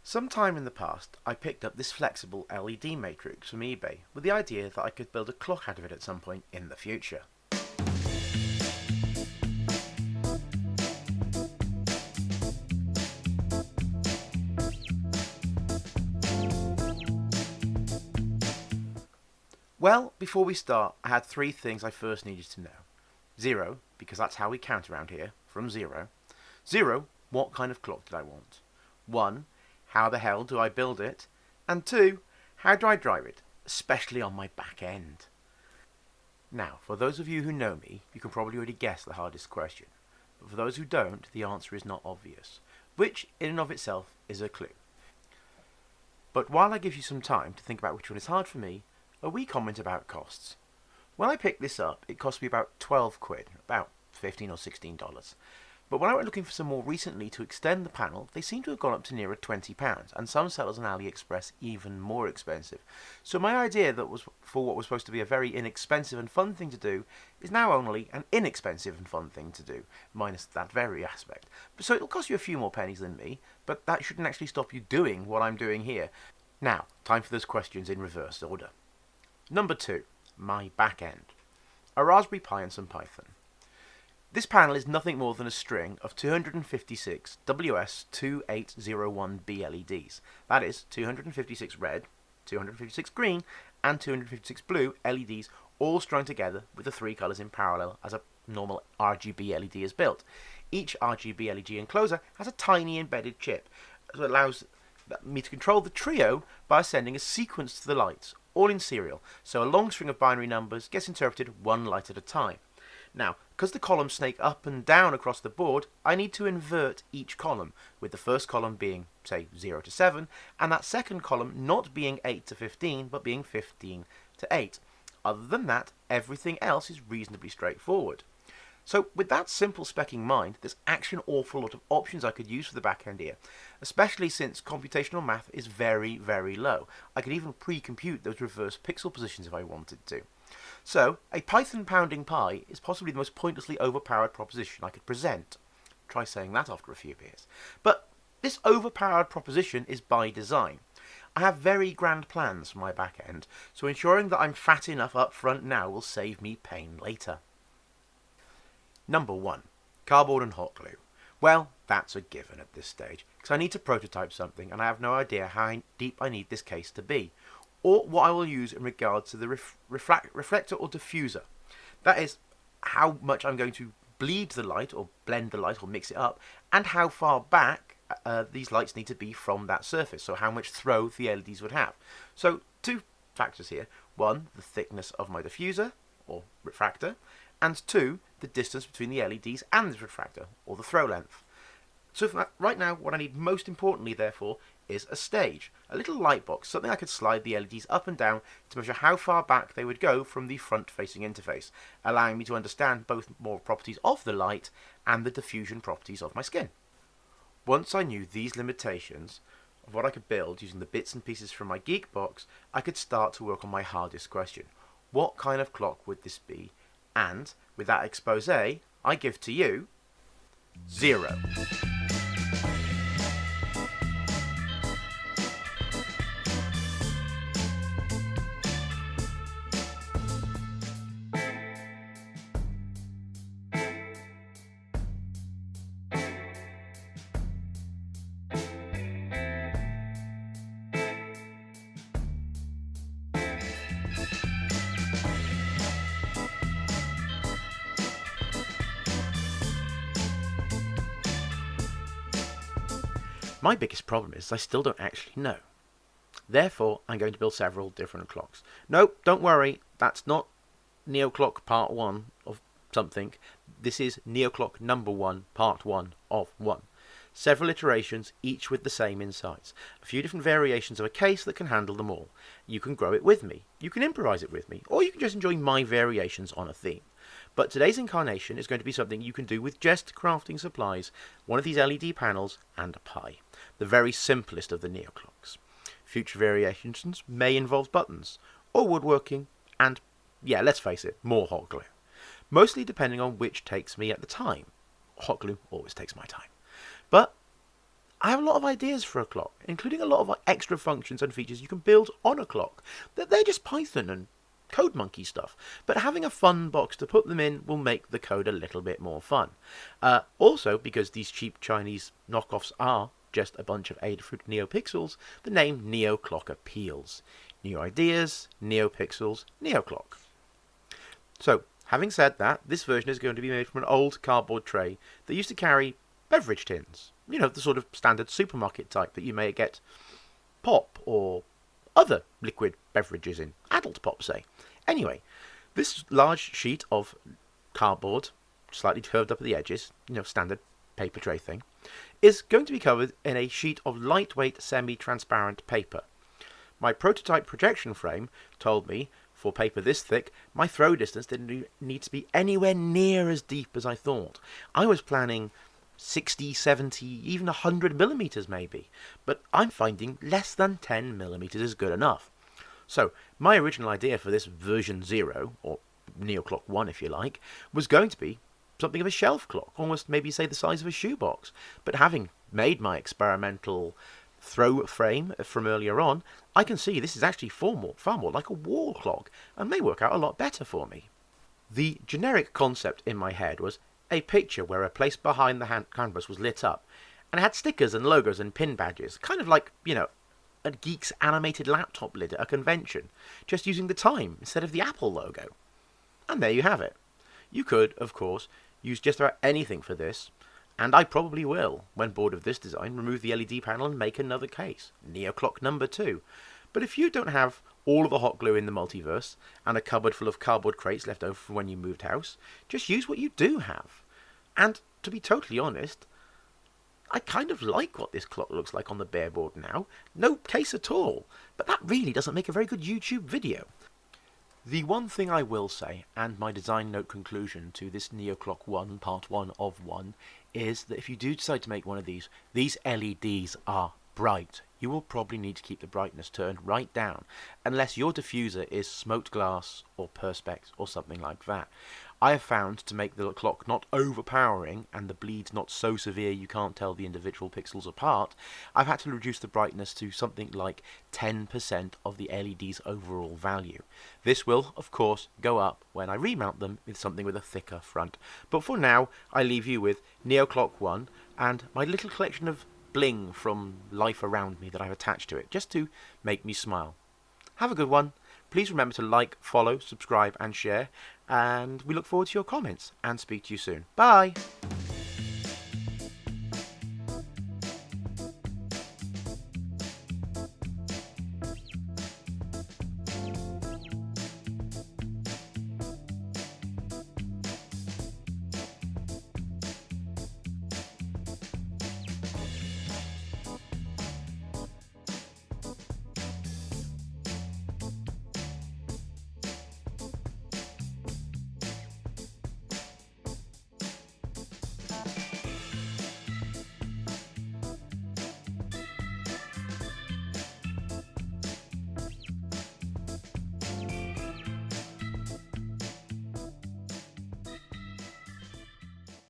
Sometime in the past, I picked up this flexible LED matrix from eBay with the idea that I could build a clock out of it at some point in the future. Well, before we start, I had three things I first needed to know. 0, because that's how we count around here, from 0. 0, what kind of clock did I want? 1, how the hell do I build it? And 2, how do I drive it, especially on my back end? Now, for those of you who know me, you can probably already guess the hardest question. But for those who don't, the answer is not obvious, which in and of itself is a clue. But while I give you some time to think about which one is hard for me, a wee comment about costs. When I picked this up, it cost me about 12 quid, about $15 or $16. But when I went looking for some more recently to extend the panel, they seem to have gone up to nearer £20, and some sellers on AliExpress even more expensive. So my idea that was for what was supposed to be a very inexpensive and fun thing to do is now only an inexpensive and fun thing to do, minus that very aspect. So it'll cost you a few more pennies than me, but that shouldn't actually stop you doing what I'm doing here. Now, time for those questions in reverse order. Number 2, my back end. A Raspberry Pi and some Python. This panel is nothing more than a string of 256 WS2801B LEDs. That is 256 red, 256 green, and 256 blue LEDs all strung together with the three colours in parallel as a normal RGB LED is built. Each RGB LED enclosure has a tiny embedded chip that allows me to control the trio by sending a sequence to the lights, all in serial, so a long string of binary numbers gets interpreted one light at a time. Now, because the columns snake up and down across the board, I need to invert each column, with the first column being, say, 0 to 7, and that second column not being 8 to 15, but being 15 to 8. Other than that, everything else is reasonably straightforward. So with that simple spec in mind, there's actually an awful lot of options I could use for the back end here, especially since computational math is very, very low. I could even pre-compute those reverse pixel positions if I wanted to. So, a Python pounding pi is possibly the most pointlessly overpowered proposition I could present. Try saying that after a few beers. But this overpowered proposition is by design. I have very grand plans for my back end, so ensuring that I'm fat enough up front now will save me pain later. Number 1. Cardboard and hot glue. Well, that's a given at this stage, because I need to prototype something and I have no idea how deep I need this case to be, or what I will use in regards to the reflector or diffuser. That is, how much I'm going to bleed the light, or blend the light, or mix it up, and how far back these lights need to be from that surface, so how much throw the LEDs would have. So, two factors here. 1, the thickness of my diffuser, or refractor, and 2, the distance between the LEDs and the refractor, or the throw length. So for that, right now, what I need most importantly, therefore, is a stage. A little light box, something I could slide the LEDs up and down to measure how far back they would go from the front-facing interface, allowing me to understand both more properties of the light and the diffusion properties of my skin. Once I knew these limitations of what I could build using the bits and pieces from my geek box, I could start to work on my hardest question. What kind of clock would this be? And, with that expose, I give to you 0. My biggest problem is I still don't actually know. Therefore, I'm going to build several different clocks. No, don't worry, that's not NeoClock Part 1 of something. This is NeoClock number 1, Part 1 of 1. Several iterations, each with the same insights. A few different variations of a case that can handle them all. You can grow it with me, you can improvise it with me, or you can just enjoy my variations on a theme. But today's incarnation is going to be something you can do with just crafting supplies, one of these LED panels, and a Pi. The very simplest of the NeoClocks. Future variations may involve buttons, or woodworking, and, yeah, let's face it, more hot glue. Mostly depending on which takes me at the time. Hot glue always takes my time. But I have a lot of ideas for a clock, including a lot of extra functions and features you can build on a clock. They're just Python and code monkey stuff, but having a fun box to put them in will make the code a little bit more fun. Also, because these cheap Chinese knockoffs are just a bunch of Adafruit NeoPixels, the name NeoClock appeals. New ideas, NeoPixels, NeoClock. So, having said that, this version is going to be made from an old cardboard tray that used to carry beverage tins. You know, the sort of standard supermarket type that you may get pop or other liquid beverages in. Adult pop, say. Anyway, this large sheet of cardboard, slightly curved up at the edges, standard paper tray thing, is going to be covered in a sheet of lightweight semi-transparent paper. My prototype projection frame told me, for paper this thick, my throw distance didn't need to be anywhere near as deep as I thought. I was planning 60, 70, even 100 millimeters maybe, but I'm finding less than 10 millimeters is good enough. So, my original idea for this version 0, or NeoClock 1 if you like, was going to be something of a shelf clock, almost maybe say the size of a shoebox. But having made my experimental throw frame from earlier on, I can see this is actually far more like a wall clock, and may work out a lot better for me. The generic concept in my head was a picture where a place behind the canvas was lit up, and it had stickers and logos and pin badges, kind of like, a geek's animated laptop lid at a convention, just using the time instead of the Apple logo. And there you have it. You could, of course, use just about anything for this, and I probably will, when bored of this design, remove the LED panel and make another case, NeoClock number 2. But if you don't have all of the hot glue in the multiverse, and a cupboard full of cardboard crates left over from when you moved house, just use what you do have. And, to be totally honest, I kind of like what this clock looks like on the bare board now. No case at all, but that really doesn't make a very good YouTube video. The one thing I will say, and my design note conclusion to this NeoClock 1, part 1 of 1, is that if you do decide to make one of these LEDs are bright. You will probably need to keep the brightness turned right down, unless your diffuser is smoked glass or perspex or something like that. I have found to make the clock not overpowering and the bleeds not so severe you can't tell the individual pixels apart, I've had to reduce the brightness to something like 10% of the LED's overall value. This will, of course, go up when I remount them with something with a thicker front. But for now, I leave you with NeoClock 1 and my little collection of bling from life around me that I've attached to it, just to make me smile. Have a good one. Please remember to like, follow, subscribe and share, and we look forward to your comments and speak to you soon. Bye!